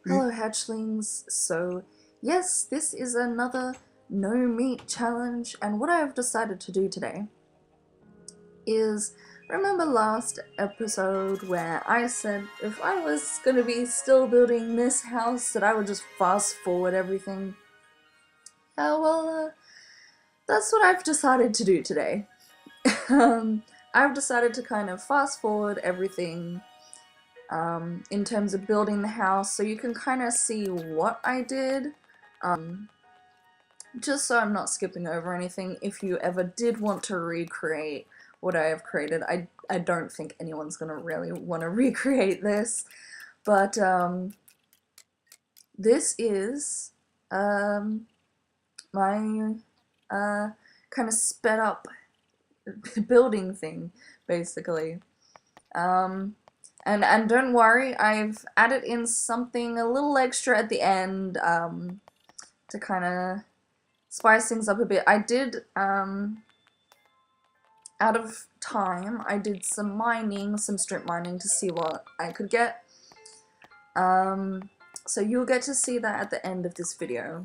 Hello hatchlings, so yes, this is another no meat challenge, and what I have decided to do today is, remember last episode where I said if I was gonna be still building this house that I would just fast forward everything? That's what I've decided to do today. I've decided to kind of fast forward everything in terms of building the house so you can kind of see what I did. Um, just so I'm not skipping over anything, if you ever did want to recreate what I have created, I don't think anyone's gonna really want to recreate this, but this is my kind of sped up building thing, basically. Um, and don't worry, I've added in something a little extra at the end to kind of spice things up a bit. I did, out of time, I did some mining, some strip mining to see what I could get. So you'll get to see that at the end of this video.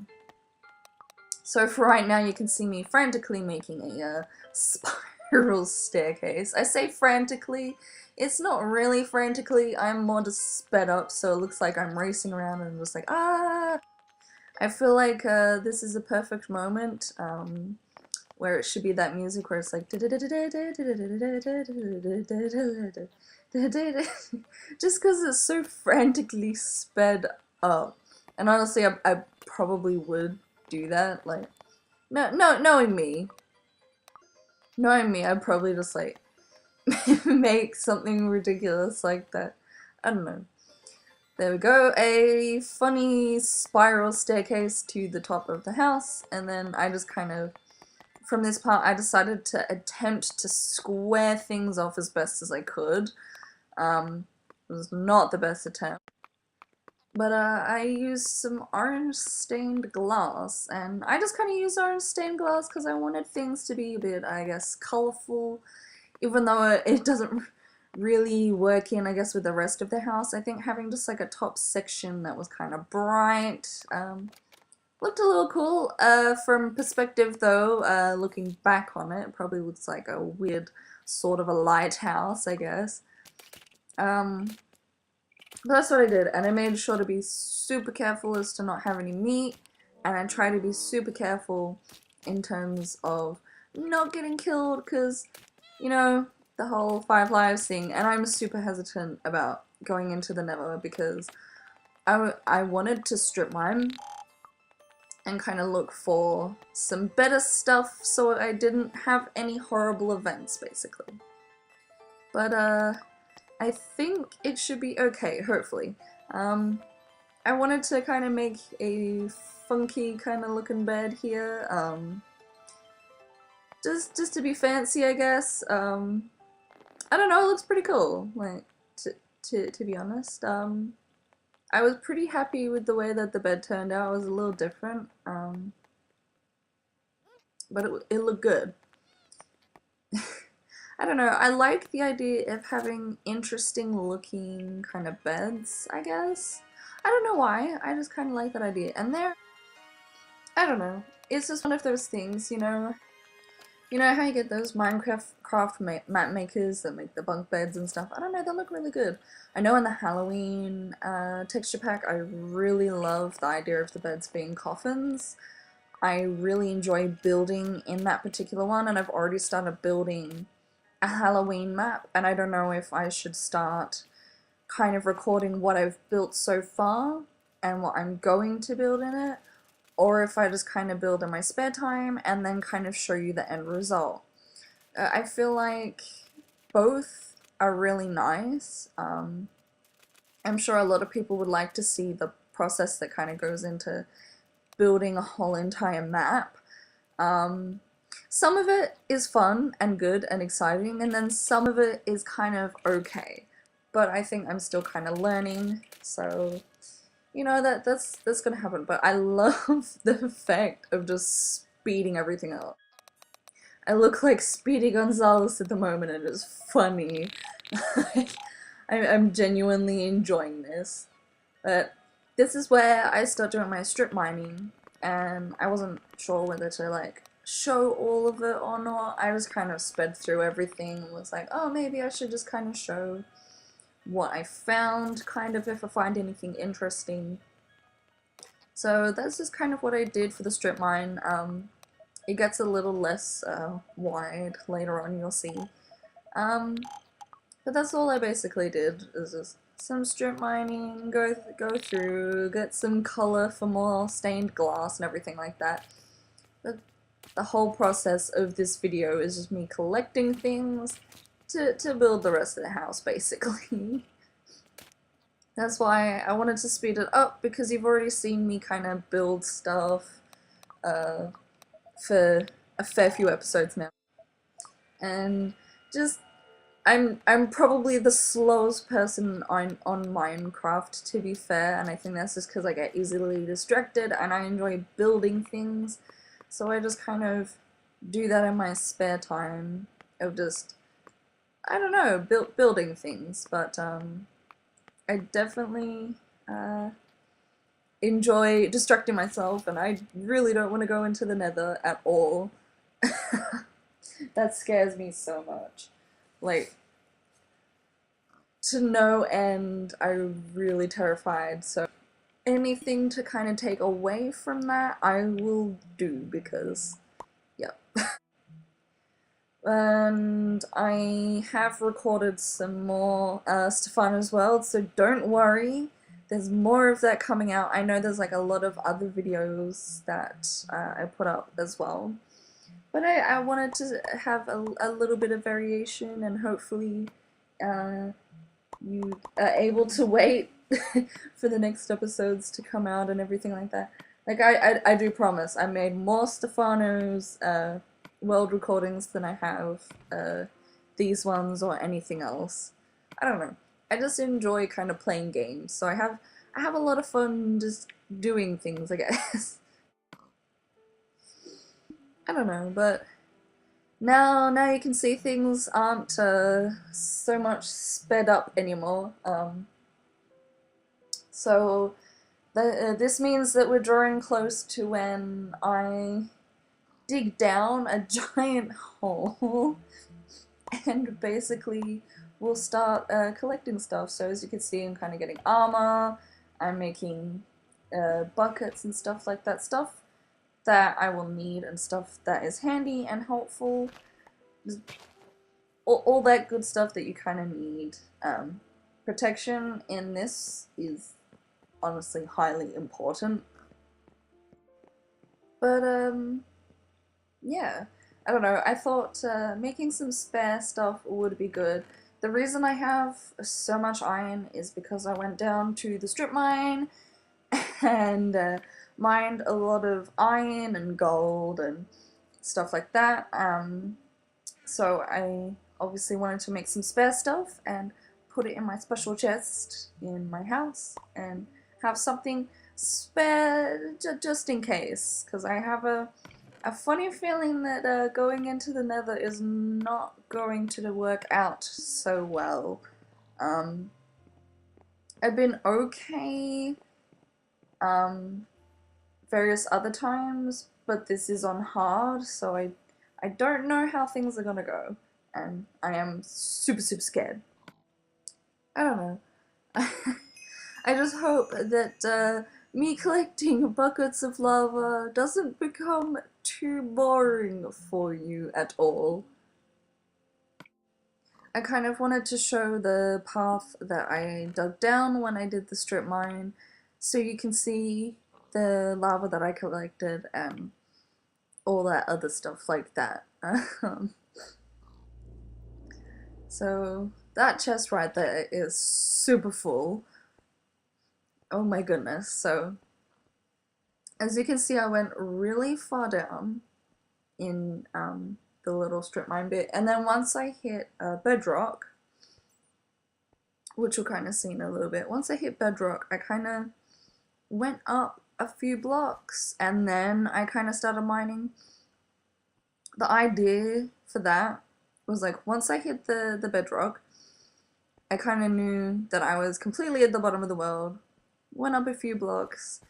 So for right now, you can see me frantically making a spiral staircase. I say frantically, it's not really frantically, I'm more just sped up, so it looks like I'm racing around and I'm just like, ah! I feel like this is a perfect moment where it should be that music where it's like just because it's so frantically sped up. And honestly, I probably would do that. Like, no, knowing me, I'd probably just like make something ridiculous like that. I don't know. There we go, a funny spiral staircase to the top of the house, and then I just kind of, from this part, I decided to attempt to square things off as best as I could. It was not the best attempt. But I used some orange stained glass, and I just kind of used orange stained glass because I wanted things to be a bit, I guess, colorful, even though it doesn't really work in, I guess, with the rest of the house. I think having just like a top section that was kind of bright looked a little cool. From perspective though, looking back on it, it probably looks like a weird sort of a lighthouse, I guess. But that's what I did, and I made sure to be super careful as to not have any meat, and I try to be super careful in terms of not getting killed, because, you know, the whole Five Lives thing, and I'm super hesitant about going into the Nether because I wanted to strip mine and kind of look for some better stuff so I didn't have any horrible events, basically. But, I think it should be okay, hopefully. I wanted to kind of make a funky kind of looking bed here, just to be fancy, I guess. I don't know, it looks pretty cool, like, to be honest. I was pretty happy with the way that the bed turned out. It was a little different, but it looked good. I don't know, I like the idea of having interesting looking kind of beds, I guess. I don't know why, I just kind of like that idea. And I don't know, it's just one of those things, you know? You know how you get those Minecraft map makers that make the bunk beds and stuff? I don't know, they look really good. I know in the Halloween texture pack, I really love the idea of the beds being coffins. I really enjoy building in that particular one, and I've already started building a Halloween map, and I don't know if I should start kind of recording what I've built so far and what I'm going to build in it, or if I just kind of build in my spare time and then kind of show you the end result. I feel like both are really nice. I'm sure a lot of people would like to see the process that kind of goes into building a whole entire map. Some of it is fun and good and exciting, and then some of it is kind of okay. But I think I'm still kind of learning, so you know that's gonna happen. But I love the effect of just speeding everything up. I look like Speedy Gonzales at the moment, and it's funny. I'm genuinely enjoying this. But this is where I start doing my strip mining, and I wasn't sure whether to like show all of it or not. I just kind of sped through everything and was like, oh, maybe I should just kind of show what I found, kind of if I find anything interesting. So that's just kind of what I did for the strip mine. It gets a little less wide later on, you'll see. But that's all I basically did, is just some strip mining, go through, get some color for more stained glass and everything like that. But the whole process of this video is just me collecting things to build the rest of the house, basically. That's why I wanted to speed it up, because you've already seen me kind of build stuff for a fair few episodes now. And just I'm probably the slowest person on Minecraft, to be fair, and I think that's just because I get easily distracted and I enjoy building things, so I just kind of do that in my spare time of just, I don't know, building things, but I definitely enjoy distracting myself, and I really don't want to go into the nether at all. That scares me so much. Like, to no end, I'm really terrified, so anything to kind of take away from that, I will do, because, yep. And I have recorded some more Stefano's World, so don't worry, there's more of that coming out. I know there's like a lot of other videos that I put up as well. But I wanted to have a little bit of variation, and hopefully you are able to wait for the next episodes to come out and everything like that. Like, I do promise, I made more Stefano's world recordings than I have these ones or anything else. I don't know. I just enjoy kind of playing games, so I have a lot of fun just doing things, I guess. I don't know, but now you can see things aren't so much sped up anymore. So this means that we're drawing close to when I dig down a giant hole and basically we'll start collecting stuff. So as you can see, I'm kind of getting armor, I'm making buckets and stuff like that, stuff that I will need and stuff that is handy and helpful. All that good stuff that you kind of need. Protection in this is honestly highly important. But yeah, I don't know, I thought making some spare stuff would be good. The reason I have so much iron is because I went down to the strip mine and mined a lot of iron and gold and stuff like that. So I obviously wanted to make some spare stuff and put it in my special chest in my house and have something spare just in case, because I have a funny feeling that going into the nether is not going to work out so well. I've been okay various other times, but this is on hard, so I don't know how things are gonna go, and I am super scared. I don't know. I just hope that me collecting buckets of lava doesn't become too boring for you at all. I kind of wanted to show the path that I dug down when I did the strip mine, so you can see the lava that I collected and all that other stuff like that. So that chest right there is super full. Oh my goodness. So as you can see, I went really far down in the little strip mine bit, and then once I hit bedrock, which we'll kind of see in a little bit, once I hit bedrock, I kind of went up a few blocks and then I kind of started mining. The idea for that was like, once I hit the bedrock, I kind of knew that I was completely at the bottom of the world. went up a few blocks,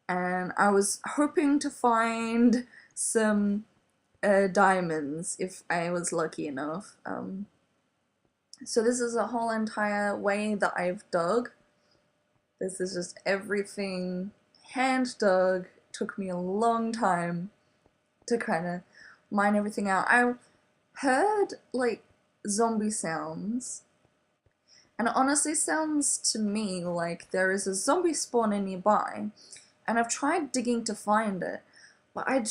and I was hoping to find some diamonds if I was lucky enough. So this is a whole entire way that I've dug. This is just everything hand dug. Took me a long time to kind of mine everything out. I heard like zombie sounds, and it honestly sounds to me like there is a zombie spawner nearby, and I've tried digging to find it, but I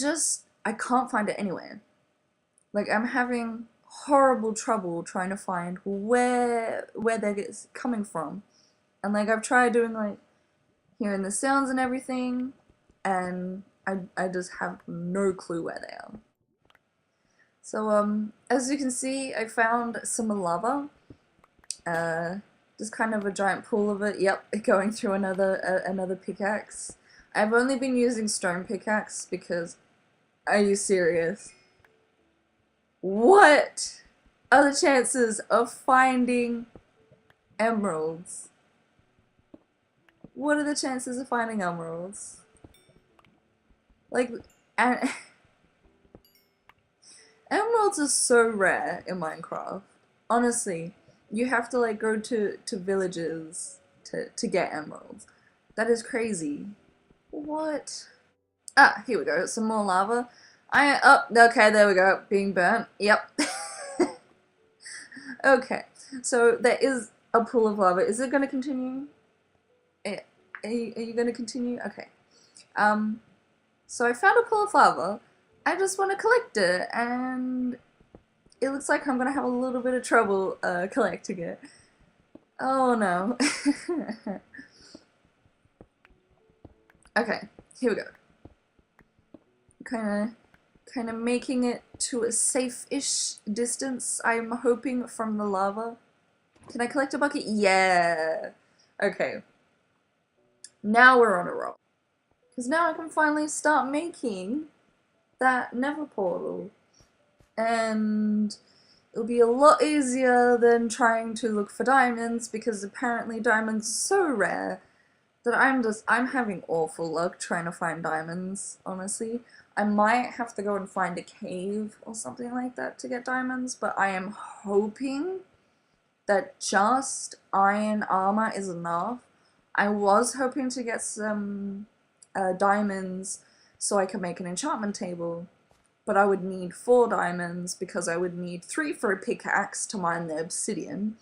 can't find it anywhere. Like, I'm having horrible trouble trying to find where they're coming from. And like I've tried doing like hearing the sounds and everything, and I just have no clue where they are. So as you can see, I found some lava. Just kind of a giant pool of it. Yep, going through another pickaxe. I've only been using stone pickaxe because, are you serious? What are the chances of finding emeralds? What are the chances of finding emeralds? Like, and emeralds are so rare in Minecraft. Honestly, you have to like go to villages to get emeralds. That is crazy. What? Ah, here we go. Some more lava. Okay, there we go. Being burnt. Yep. Okay, so there is a pool of lava. Is it going to continue? Are you going to continue? Okay. So I found a pool of lava. I just want to collect it, and it looks like I'm going to have a little bit of trouble collecting it. Oh no. Okay, here we go. Kind of making it to a safe-ish distance, I'm hoping, from the lava. Can I collect a bucket? Yeah. Okay. Now we're on a roll. Because now I can finally start making that nether portal. And it'll be a lot easier than trying to look for diamonds, because apparently diamonds are so rare that I'm having awful luck trying to find diamonds, honestly. I might have to go and find a cave or something like that to get diamonds, but I am hoping that just iron armor is enough. I was hoping to get some diamonds so I could make an enchantment table, but I would need 4 diamonds because I would need 3 for a pickaxe to mine the obsidian,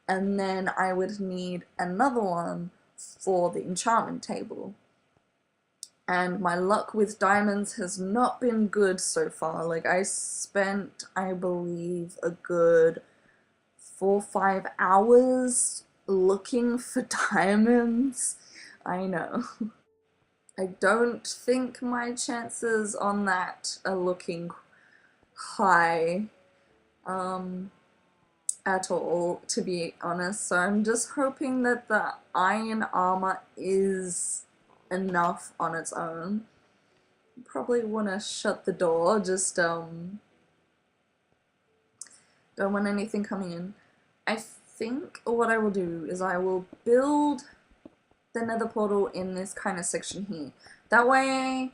and then I would need another one for the enchantment table. And my luck with diamonds has not been good so far. Like, I spent, I believe, a good 4 or 5 hours looking for diamonds. I know. I don't think my chances on that are looking high at all, to be honest. So I'm just hoping that the iron armor is enough on its own. Probably want to shut the door, just don't want anything coming in. I think what I will do is I will build the nether portal in this kind of section here. That way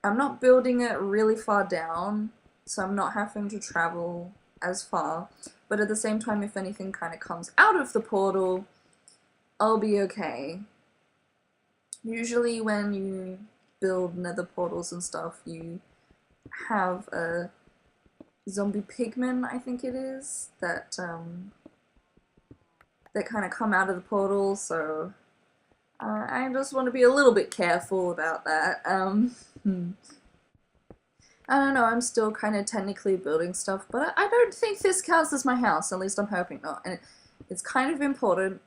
I'm not building it really far down, so I'm not having to travel as far, but at the same time, if anything kind of comes out of the portal, I'll be okay. Usually when you build nether portals and stuff, you have a zombie pigmen, I think it is, that kind of come out of the portal, so I just want to be a little bit careful about that. I don't know, I'm still kind of technically building stuff, but I don't think this counts as my house, at least I'm hoping not. And it's kind of important,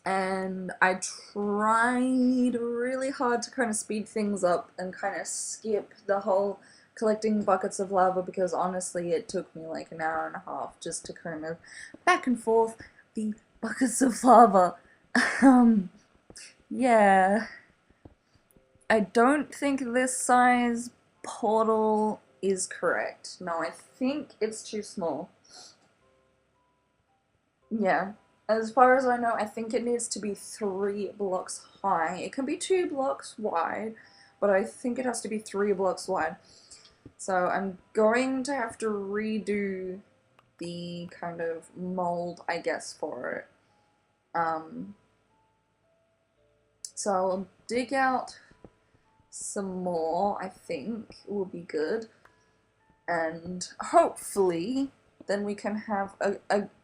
and I tried really hard to kind of speed things up and kind of skip the whole collecting buckets of lava, because honestly it took me like an hour and a half just to kind of back and forth the buckets of lava. Yeah. I don't think this size portal is correct. No, I think it's too small. Yeah. As far as I know, I think it needs to be 3 blocks high. It can be 2 blocks wide, but I think it has to be 3 blocks wide. So I'm going to have to redo the kind of mold, I guess, for it. So I'll dig out some more, I think will be good. And hopefully then we can have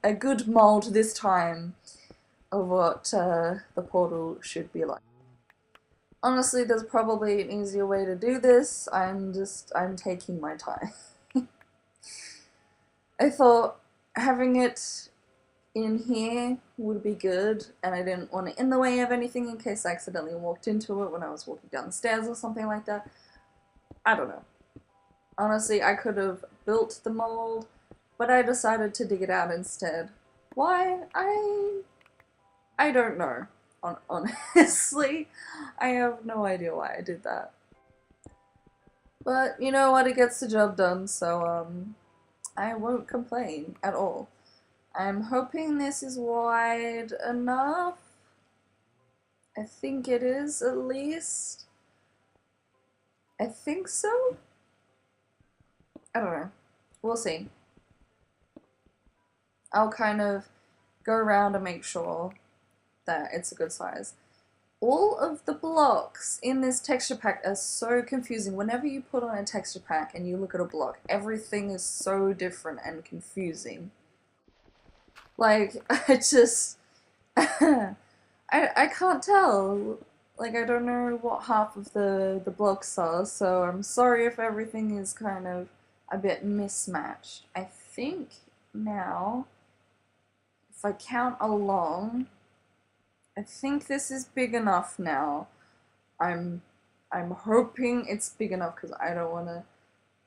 a good mold this time of what the portal should be like. Honestly, there's probably an easier way to do this. I'm taking my time. I thought having it in here would be good, and I didn't want it in the way of anything in case I accidentally walked into it when I was walking down the stairs or something like that. I don't know. Honestly, I could have built the mold, but I decided to dig it out instead. Why? I don't know. Honestly, I have no idea why I did that. But you know what? It gets the job done, so I won't complain at all. I'm hoping this is wide enough. I think it is, at least. I think so? I don't know. We'll see. I'll kind of go around and make sure that it's a good size. All of the blocks in this texture pack are so confusing. Whenever you put on a texture pack and you look at a block, everything is so different and confusing. Like, I just... I can't tell. Like, I don't know what half of the blocks are, so I'm sorry if everything is kind of a bit mismatched. I think now, if I count along, I think this is big enough now. I'm hoping it's big enough because I don't want to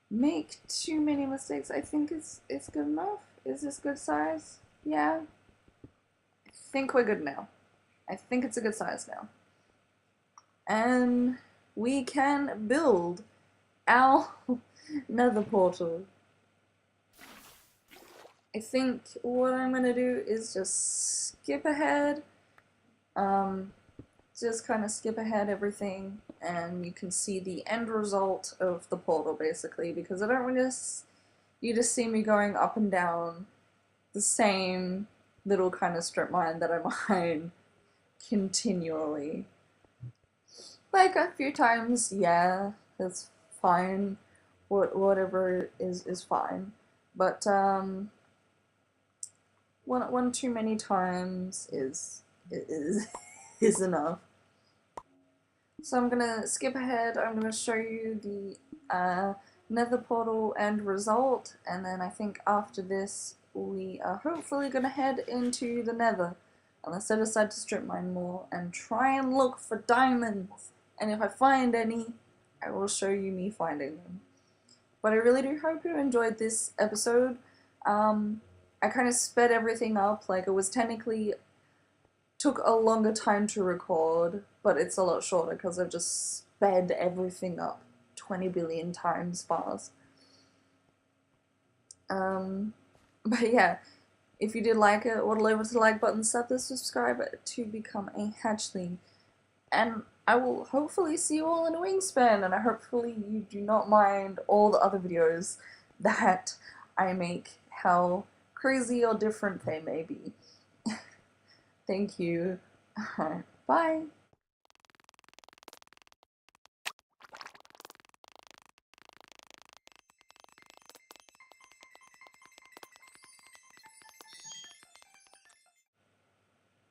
make too many mistakes. I think it's good enough. Is this good size? Yeah. I think we're good now. I think it's a good size now. And we can build our nether portal. I think what I'm gonna do is just skip ahead. Just kind of skip ahead everything, and you can see the end result of the portal basically, because I don't want you to see me going up and down the same little kind of strip mine that I mine continually. Like a few times, yeah, that's fine. Whatever is fine. But one too many times is is enough. So I'm gonna skip ahead. I'm gonna show you the nether portal end result, and then I think after this we are hopefully gonna head into the nether, unless I decide to strip mine more and try and look for diamonds. And if I find any, I will show you me finding them. But I really do hope you enjoyed this episode. I kind of sped everything up. Like, it was technically took a longer time to record, but it's a lot shorter because I've just sped everything up 20 billion times fast. But yeah, if you did like it, waddle over to the like button, slap the subscribe to become a hatchling, and I will hopefully see you all in a wingspan, and hopefully you do not mind all the other videos that I make, how crazy or different they may be. Thank you. Bye.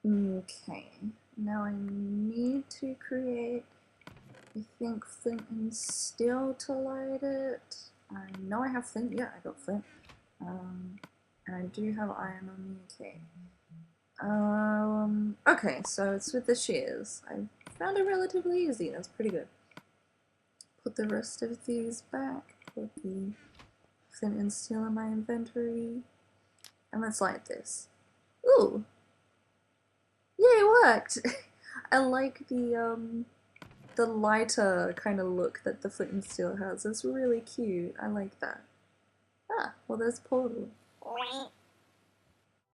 Okay, now I need to create, I think, flint and steel to light it. I know I have flint. Yeah, I got flint. And I do have iron on me. Okay. Okay, so it's with the shears. I found it relatively easy. That's pretty good. Put the rest of these back. Put the flint and steel in my inventory. And let's light this. Ooh! Yay, it worked! I like the lighter kind of look that the flint and steel has. It's really cute. I like that. Ah, well, there's portal.